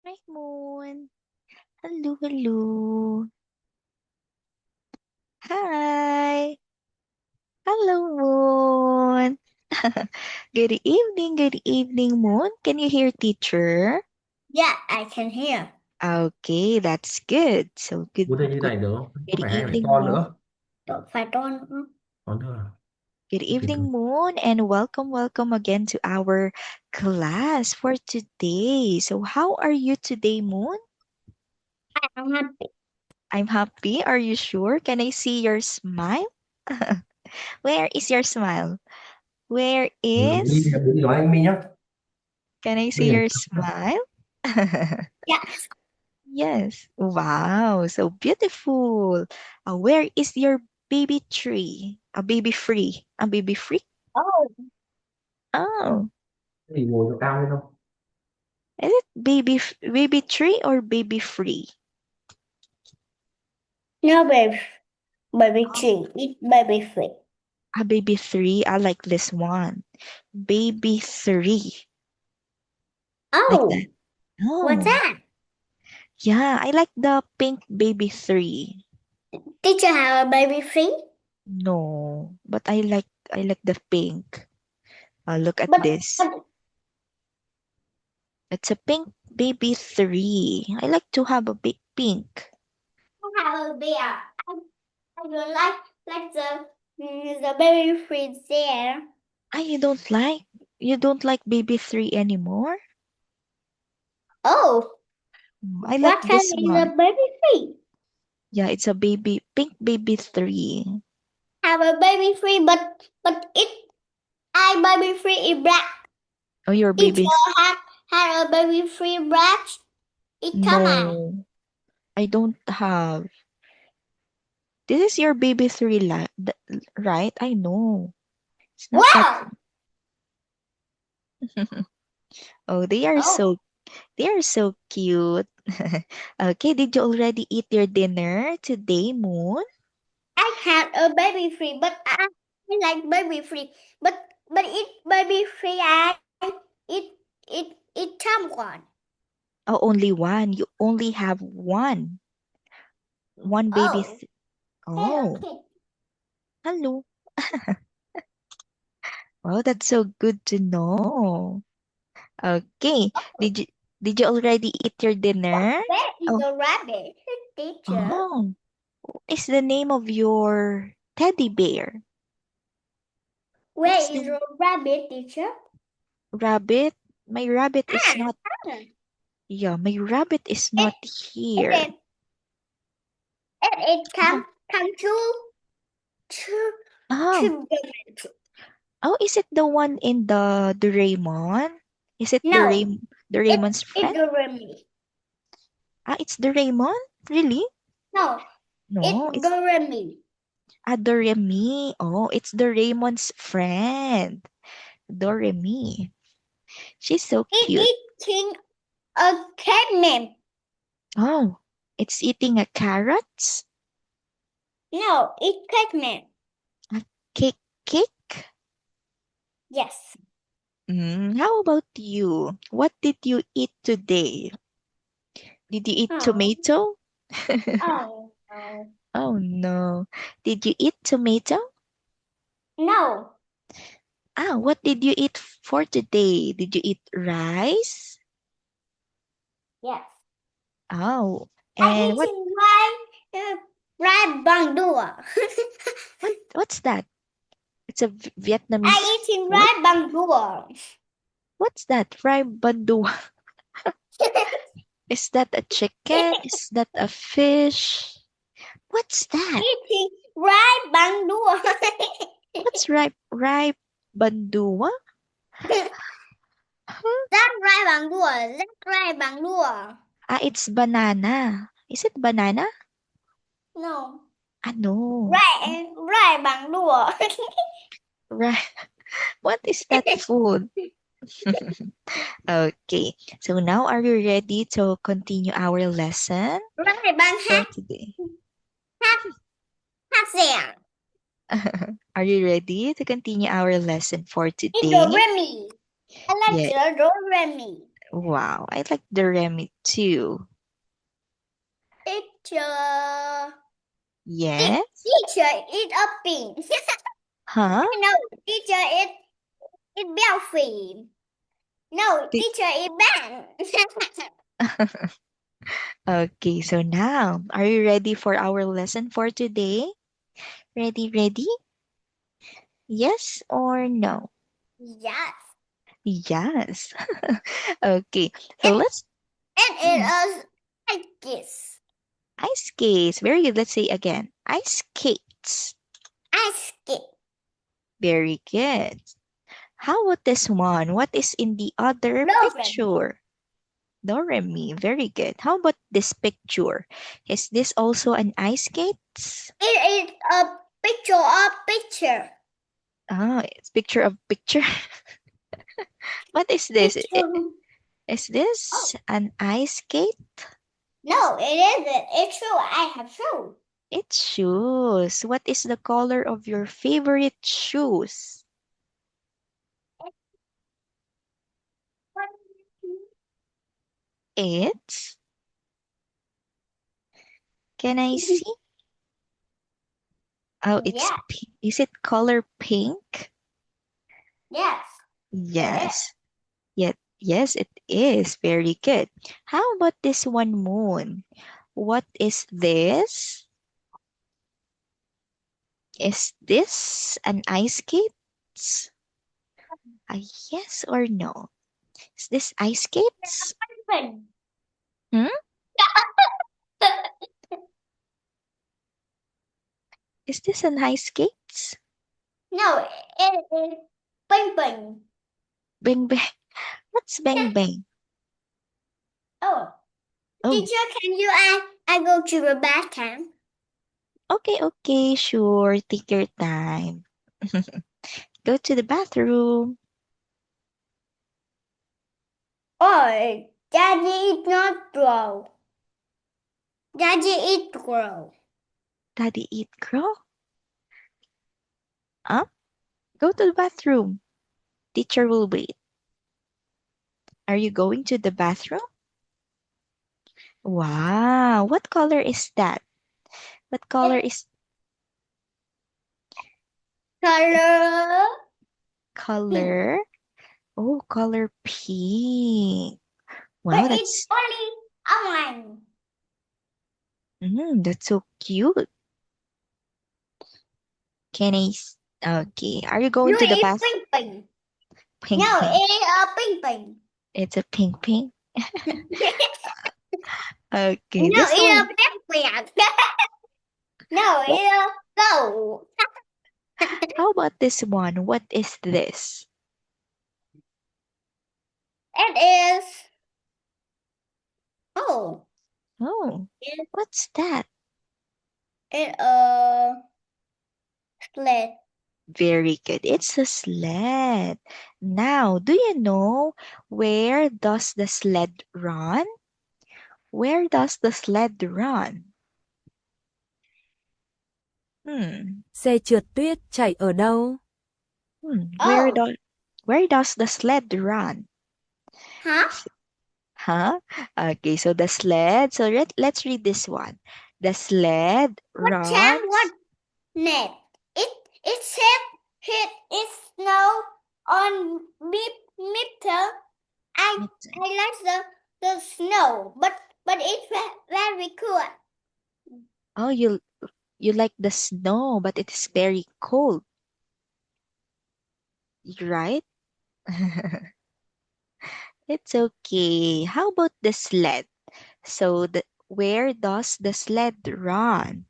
Hi, Moon. Hello, hello. Hi. Hello, Moon. Good evening, Moon. Can you hear teacher? Yeah, I can hear. Okay, that's good. So good, Bố thấy như good, này được không? Có good phải hai phải evening, to Moon. nữa. Don't phải to nữa. Còn nữa. Good Ok thôi. evening, Moon, and welcome again to our class for today. So how are you today, Moon? I'm happy. I'm happy. Are you sure? Can I see your smile? Where is your smile? Where is? Bố đi nói anh Mi nhá. Can I see Mi your smile? Yeah. Yes. Wow, so beautiful. Where is your baby tree? A baby free. A baby free? Oh, Oh, thì ngồi cho cao lên không? is it baby tree or baby free? no, baby. Baby tree. It's baby free. A baby three. I like this one. Baby three. Like Oh, that. what's Oh, that? yeah. I like the pink baby three. Did you have a baby free? No, but I like the pink. Look at But, this. but It's a pink baby three. I like to have a big pink. I have a bear. I don't like the baby free there. Ah, you don't like baby three anymore? Oh, I like what kind this is a one. baby free? Yeah, it's a pink baby three. Have a baby free, but I baby free is black. Oh, your Did baby? you have a baby free black? It's Tama. No, I don't have. This is your baby three, right? I know. It's not that. Wow. Oh, Oh, they are so cute. Okay, did you already eat your dinner today, Moon? I had a baby free, but I like baby free. But it baby free. It it someone. Oh, only one. You only have one. One baby. Oh, hello Oh, kid. hello. Oh, that's so good to know. Okay. Did you already eat your dinner? Where is Oh, the rabbit, teacher? oh. What is the name of your teddy bear? What's Where is the the rabbit, teacher? rabbit? My rabbit is Ah, not. ah. Yeah, my rabbit is It not it here. it, it Oh, come to oh, to the oh, is it the one in the Doraemon? Is it no. It Doraemon's it friend? the Remy. Ah, it's Doraemon? Really? No, it No, it's the Remy. Doremi. Oh, it's Doraemon's friend. Doremi. She's so It cute. eating a catnip. Oh, it's eating a carrots? No, it catnip. A cake? Yes. How about you? What did you eat today? Did you eat Oh, tomato? oh, no. Oh no. Did you eat tomato? No. Ah, what did you eat for today? Did you eat rice? Yes. Oh, I and eating rice bangdua. what's that? It's a Vietnamese I eating food. rice bangdua. What's that? Fried bandua. Is that a chicken? Is that a fish? What's that? Eating rice bangdua. What's ripe bandua? Huh? That rice bangdua. That rice bangdua. Ah, it's banana. Is it banana? No. Ah, no. Rice bangdua. Right. What is that food? Okay. So now are you ready to continue our lesson Rice bang for today? hát xẻng. Are you ready to continue our lesson for It's do today? re mi. I like Yeah. the do re mi. Wow, I like the Remy too. Teacher. Yes? Teacher eat a pin. Huh? No, teacher eat Belfie. No, Ti- teacher eat bang. Okay, so now, are you ready for our lesson for today? Ready, ready? Yes or no? Yes. Yes. Okay, so And let's it is like this. ice skates. Very good. Let's say again. Ice skates. I skip. Very good. How about this one? What is in the other Logan. picture? Doremi. Very good. How about this picture? Is this also an ice skates? It is a picture of picture. Ah, it's picture of picture. What is this? Picture. Is Oh, this an ice skate? no, it isn't. It's true. I have shoes. It's shoes. What is the color of your favorite shoes? It's, can I see? Oh, it's Yeah. pink. Is it color pink? Yes. It is. Yes. Yes, it is. Very good. How about this one, Moon? What is this? Is this an ice skate? A yes or no? Is this ice skates? Penguin. Hmm? Is this an ice skates? No, it is penguin. Bang bang. What's bang bang? Oh, Oh, teacher, can you I go to the bathroom? okay, sure. Take your time. Go to the bathroom. Oh, Daddy is not grow. Daddy is grow. Daddy eat crow? Huh? Go to the bathroom. Teacher will wait. Are you going to the bathroom? Wow, what color is that? What color is Color. color? Oh, color pink. Wow, But it's only online. that's so cute. Can I? Okay, are you going You to the eat bath? pink pink. Pink No, pink. it is a pink pink. It's a pink pink. Okay, No, this it's a one. black pink. No, What? it's a gold. How about this one? What is this? It is. Oh, Oh, it what's that? it a sled. Very good. It's a sled. Now, do you know where does the sled run? Where does the sled run? Xe trượt tuyết chạy ở đâu? Where Oh, does the sled run? huh? Huh? Okay, so the sled. So let's read this one. The sled What time? What runs. net? It said it is snow on meter. I like the snow, but it's very cool. Oh, you like the snow, but it is very cold, right? It's okay. How about the sled? So where does the sled run?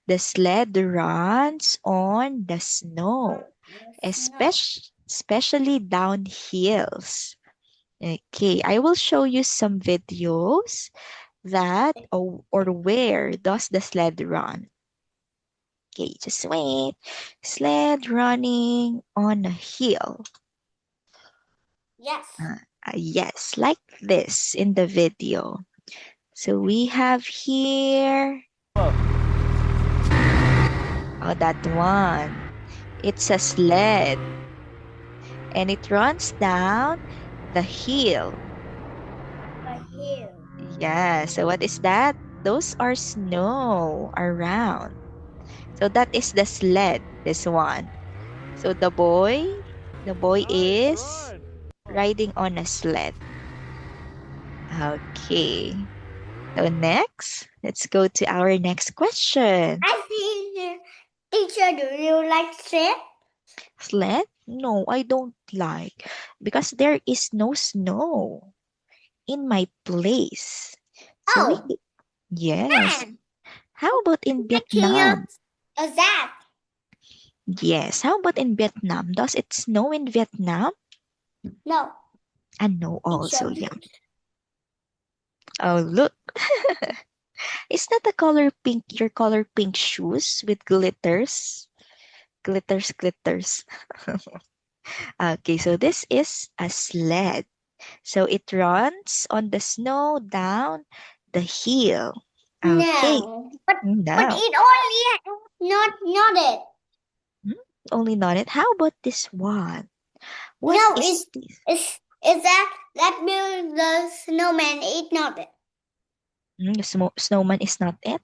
The sled runs on the snow, Snow. especially down hills. Okay, I will show you some videos that or where does the sled run. Okay, just wait. Sled running on a hill. Yes. Yes, like this in the video. So we have here, oh, that one. It's a sled and it runs down the hill. Here. Yeah, so what is that? Those are snow around. So that is the sled, this one. So the boy is riding on a sled. Okay. So next, let's go to our next question. I see. Teacher, do you like sled? Sled? No, I don't like because there is no snow in my place. So we, Oh, yes. man. How about in King Vietnam? of that. Yes. How about in Vietnam? Does it snow in Vietnam? No. And no, Teacher, also, yeah. Oh, look. Is that the color pink, your color pink shoes with glitters? Glitters, glitters. Okay, so this is a sled. So it runs on the snow down the hill. Okay, no. But now, it only not it. only not it. How about this one? What No, is this? is that build the snowman? It not it. The snowman is not it.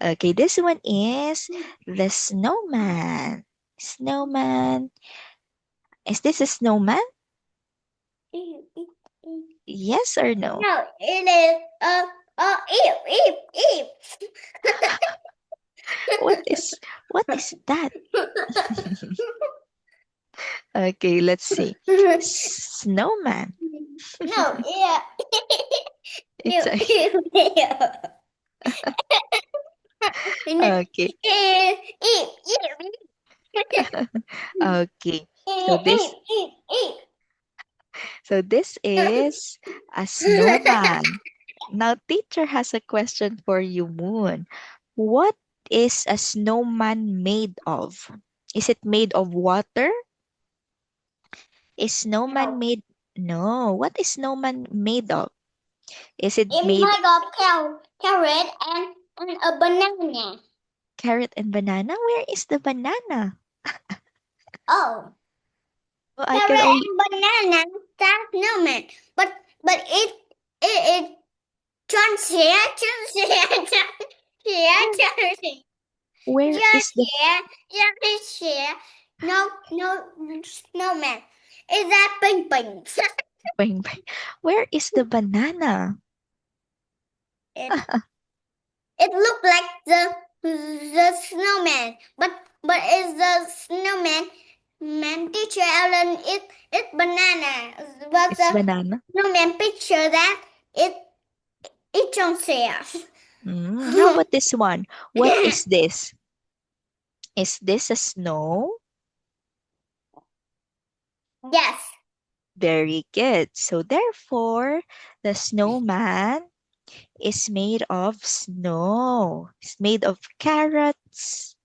Okay, this one is the snowman. Snowman. Is this a snowman? Yes or no? No, it is Eve. What is that? Okay, let's see. Snowman. No, yeah. It's a, okay. Okay. So this is a snowman. Now teacher has a question for you, Moon. What is a snowman made of? Is it made of water? Is snowman No. made? No. What is snowman made of? Is it It made made of carrot and a banana. carrot and banana? Where is the banana? Oh, Oh, I carrot can only. and banana. That's snowman. But it Where is the No, snowman. Is that ping ping? bang, bang? Where is the banana? It, it looked like the snowman, but is the snowman man teacher Ellen it banana. But It's the banana. snowman picture that it don't share. How about this one? What is this? Is this a snow? Yes. Very good. So therefore, the snowman is made of snow. It's made of carrots,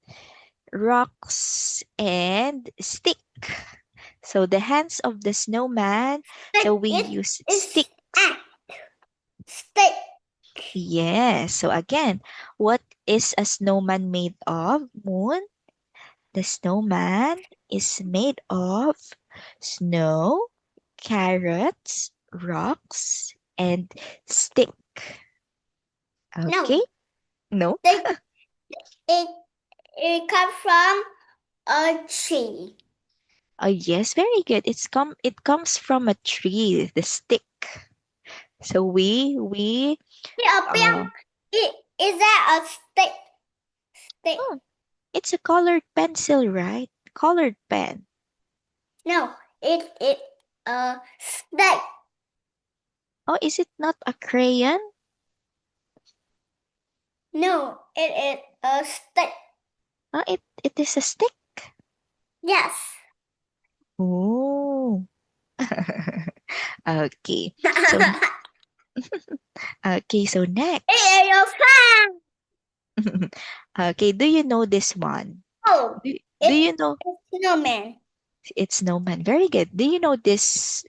rocks, and stick. So the hands of the snowman, so we use sticks. Stick. Yes. So again, what is a snowman made of, Moon? The snowman is made of snow, carrots, rocks, and stick. Okay? No? It comes from a tree. Oh yes, very good. It comes from a tree, the stick. So uh, Is that a stick? Stick. oh, it's a colored pencil, right? Colored pen. No, it stick. Oh, is it not a crayon? No, it is a stick. Oh, it is a stick. Yes. Oh. Okay. So okay, so next. It is a fan. Okay, do you know this one? Oh, Do you know it's snowman. it's snowman? Very good. Do you know this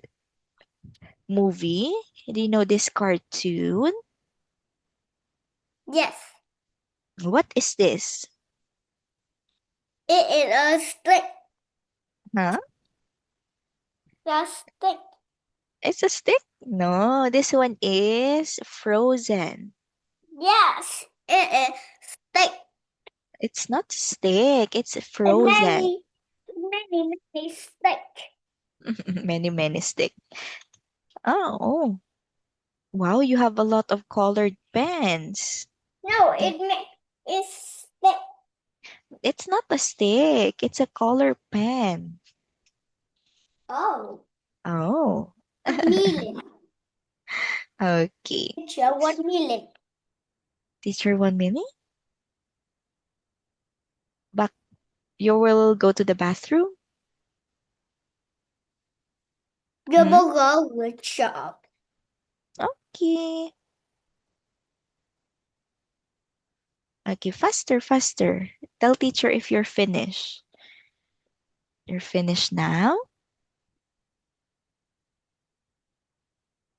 movie? Do you know this cartoon? Yes. What is this? It is a stick. Huh? The stick. It's a stick? No, this one is Frozen. Yes, it is stick. It's not stick, it's And Frozen. many stick. Many stick. Oh, wow, you have a lot of colored pens. No, it's stick. It's not a stick, it's a color pen. Oh, Oh, 1 million. okay. Teacher, 1 million. Teacher 1 minute? Back, you will go to the bathroom? The Hmm? burger will shop. Okay. Okay, faster, faster. Tell teacher if you're finished. You're finished now?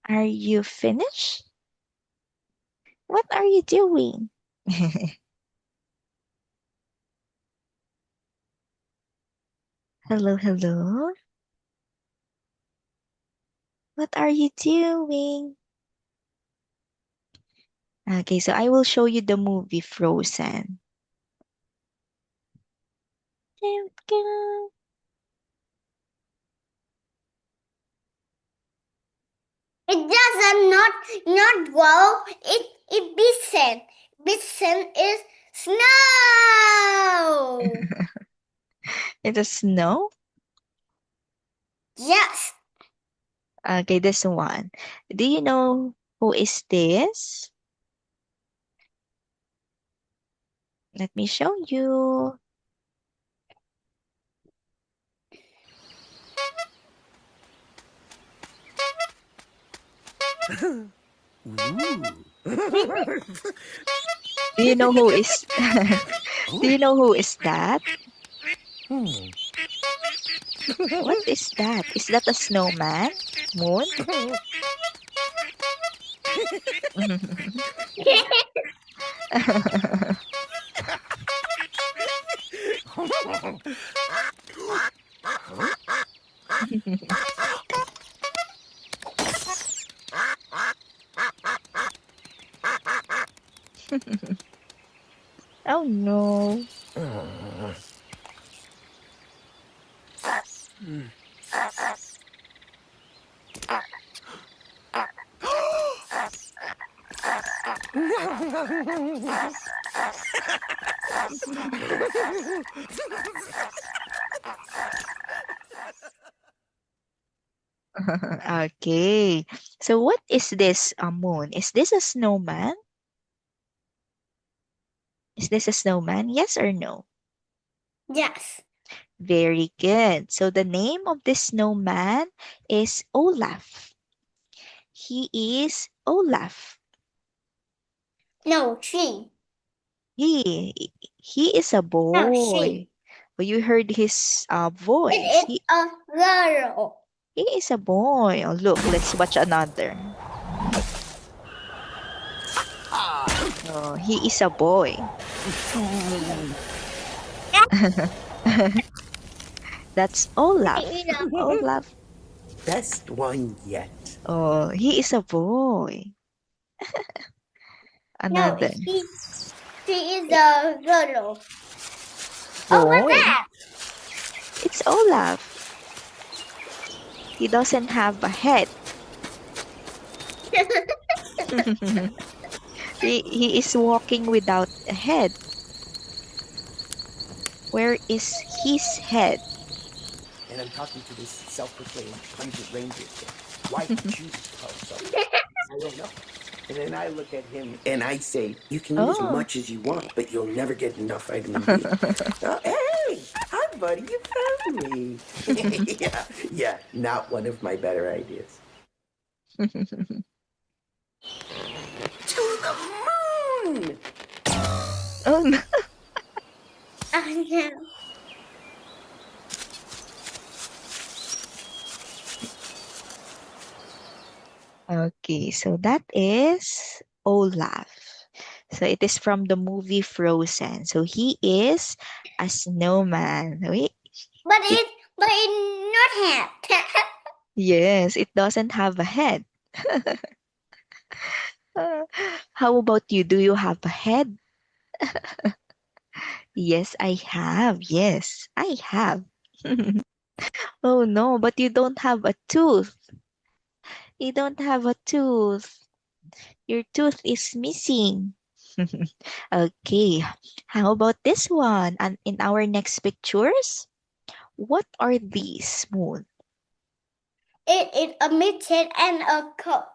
Are you finished? What are you doing? Hello, hello. What are you doing? Okay, so I will show you the movie Frozen. Dun, dun. It doesn't not grow. It bison. Bison is snow. It is snow? Yes. Okay, this one. Do you know who is this? Let me show you. Do you know who is Do you know who is that? What is that? Is that a snowman? Moon? Oh no. Okay. So what is this, Moon? Is this a snowman? Is this a snowman? Yes or no? Yes. Very good. So the name of this snowman is Olaf. He is Olaf. No, she. He is a No, boy. she. Well, you heard his voice. It is a girl. He is a boy. Oh, look, let's watch another. Oh, he is a boy. That's Olaf. It is a Olaf. Best one yet. Oh, he is a boy. No, Another she is a girl. Oh, what's boy. that? It's Olaf. He doesn't have a head. He is walking without a head. Where is his head? And I'm talking to this self-proclaimed 100 reindeer kid. Why he chooses to call himself? I don't know. And then I look at him and I say, you can eat as Oh. much as you want, but you'll never get enough vitamin D. Hey, hi buddy, you found me. yeah, not one of my better ideas. To the moon! Oh no. Oh, no. Okay, so that is Olaf. So it is from the movie Frozen. So he is a snowman. Wait, But it not hat. Yes, it doesn't have a head. Uh, How about you? Do you have a head? Yes, I have. Yes, I have. Oh no, but you don't have a tooth. You don't have a tooth. Your tooth is missing. Okay, how about this one? And in our next pictures, what are these, Moon? It is a mitten and a cup.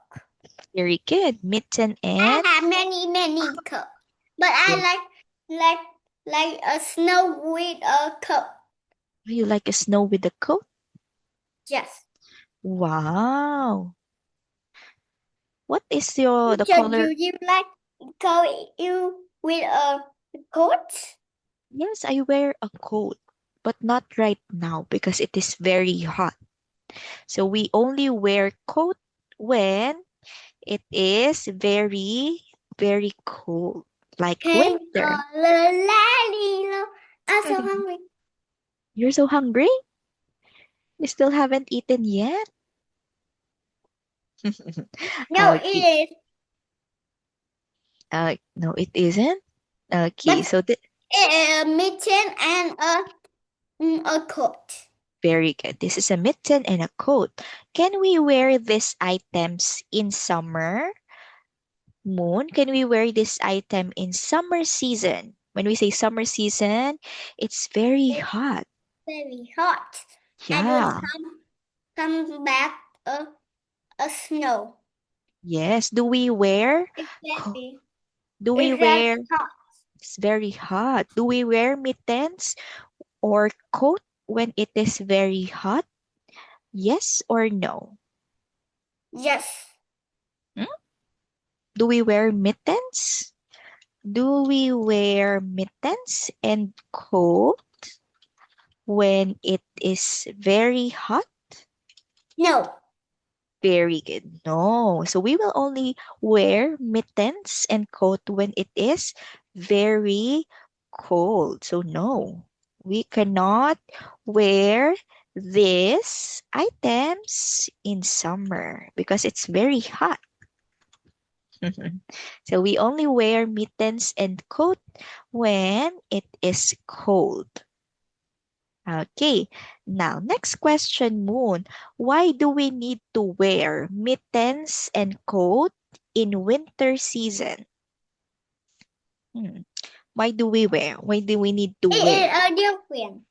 Very good. Mitten I and have many cups, but I like a snow with a cup. you like a snow with a coat? Yes. Wow. What is your the Teacher, color? do you like you with a coat? Yes, I wear a coat, but not right now because it is very hot. So we only wear coat when it is very, very cold, like Hey, winter. I'm so hungry. You're so hungry? You still haven't eaten yet? No, Okay. it is. No, it isn't. Okay, But so it is a mitten and a coat. very good. This is a mitten and a coat. Can we wear these items in summer? Moon, can we wear this item in summer season? When we say summer season, it's very hot. Very hot. And will Yeah. come back a snow. Yes. Do we wear? It's co- very Do we it's very wear? hot. It's very hot. Do we wear mittens or coat when it is very hot? Yes or no? Yes. Hmm? Do we wear mittens? Do we wear mittens and coat when it is very hot? No. Very good. No. So we will only wear mittens and coat when it is very cold. So no, we cannot wear these items in summer because it's very hot. So we only wear mittens and coat when it is cold. Okay, now next question, Moon. Why do we need to wear mittens and coat in winter season? Hmm. Why do we wear? Why do we need to It wear? is a different.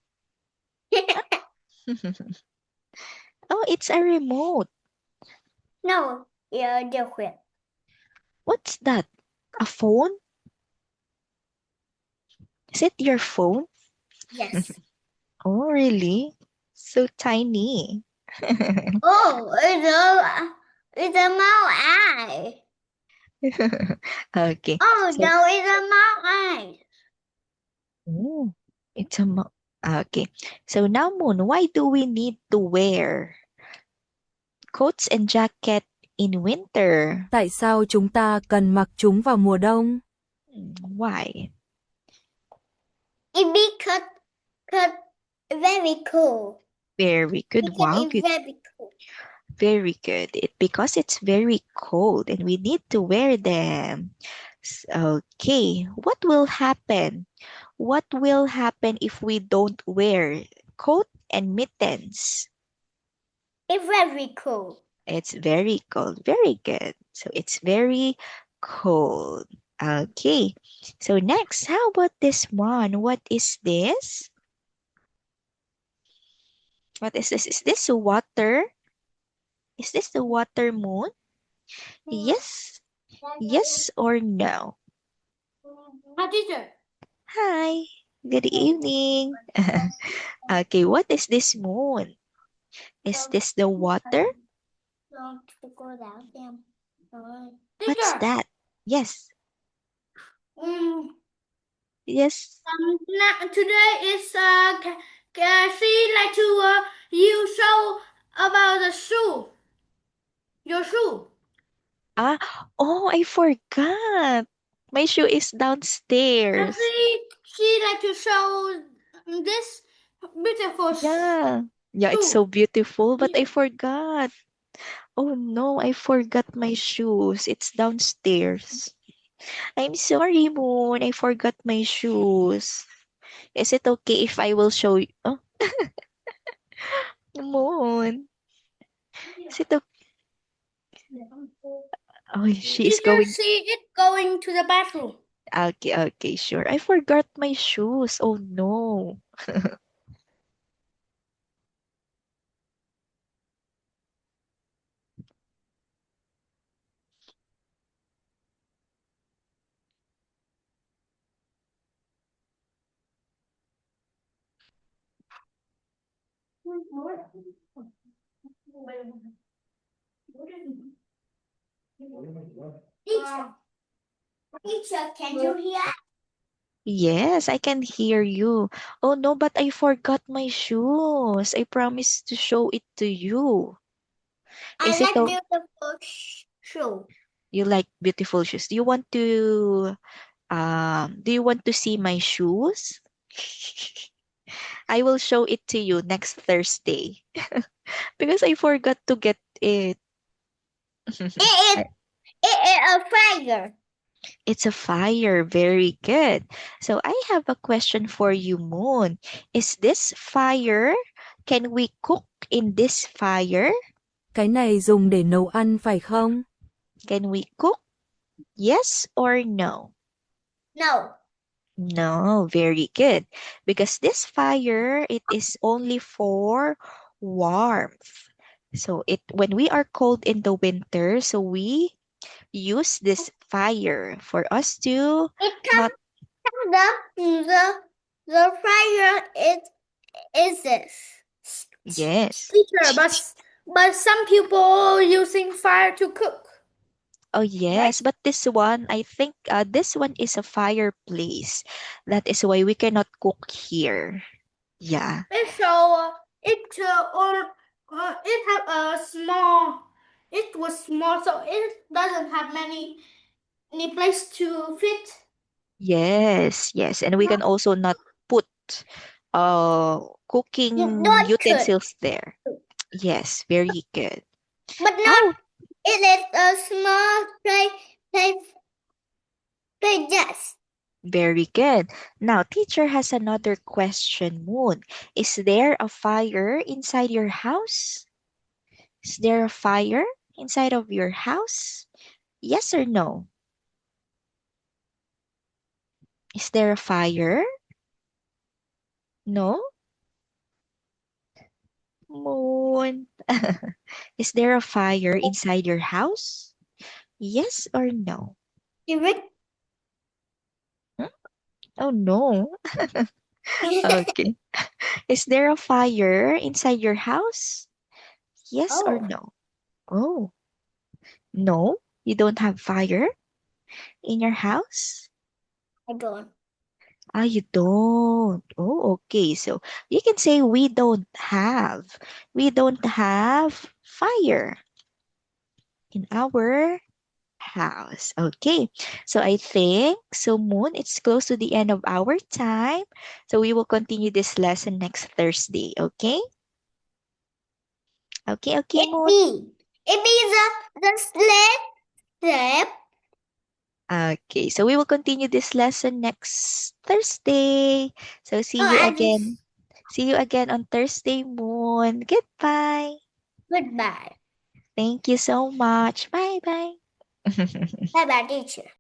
Oh, it's a remote. No, it's a different. What's that? A phone? Is it your phone? Yes. Oh, really? So tiny. Oh, it's a mouse eye. Okay. Oh So, no, it's a mouse eye. oh, it's a okay. So now, Moon, why do we need to wear coats and jacket in winter? Tại sao chúng ta cần mặc chúng vào mùa đông? Why? It because very cool. Very good. Because Wow, it's good. very cool. Very good. Because it's very cold and we need to wear them. Okay, what will happen? What will happen if we don't wear coat and mittens? It's very cool. It's very cold. Very good. So it's very cold. Okay. So next, how about this one? What is this? What is this? Is this water? Is this the water, Moon? Yes. Yes or no? Hi, teacher. Hi. Good evening. Okay, what is this, Moon? Is this the water? Cho cô giáo xem. Rồi. What's that? Yes. Yes. Today is she like to you show about the shoe. Your shoe. Ah, oh, I forgot. My shoe is And downstairs. she like to show this beautiful Yeah. Yeah, it's so beautiful, but I forgot. Oh no, I forgot my shoes. It's downstairs. I'm sorry, Moon. I forgot my shoes. Is it okay if I will show you? Oh, Moon. Is it okay? Oh, she is Teacher going. see it going to the bathroom. Okay, okay, sure. I forgot my shoes. Oh no. Teacher, teacher, can you hear? Yes, I can hear you. Oh no, but I forgot my shoes. I promised to show it to you. I Is it like beautiful show. you like beautiful shoes? Do you want to see my shoes? I will show it to you next Thursday because I forgot to get it. It is a fire. It's a fire. Very good. So I have a question for you, Moon. Is this fire? Can we cook in this fire? Cái này dùng để nấu ăn phải không? Can we cook? Yes or no? No. No, very good. Because this fire, it is only for warmth. So when we are cold in the winter, so we use this fire for us to It not. the fire is this. Yes. Teacher, but some people using fire to cook. Oh yes, but this one, I think this one is a fireplace. That is why we cannot cook here. Yeah. So it have a small. It was small, so it doesn't have any place to fit. Yes, yes. And we can also not put cooking Not good. utensils there. Yes, very good. But not. It is a small play. Yes. Very good. Now, teacher has another question, Moon. Is there a fire inside your house? Is there a fire inside of your house? Yes or no? Is there a fire? No? Moon. Is there a fire inside your house? Yes or no? Hmm? Oh no. Okay. Is there a fire inside your house? Yes or no? Oh, no, you don't have fire in your house? I don't. Ah, you don't. Oh, okay. So you can say we don't have. We don't have fire in our house. Okay. So I think, so Moon, it's close to the end of our time. So we will continue this lesson next Thursday. Okay? Okay, okay, Moon. It be the sled. Okay, so we will continue this lesson next Thursday. So see Oh, you and again. See you again on Thursday, Moon. Goodbye. Goodbye. Thank you so much. Bye bye. Bye bye, teacher.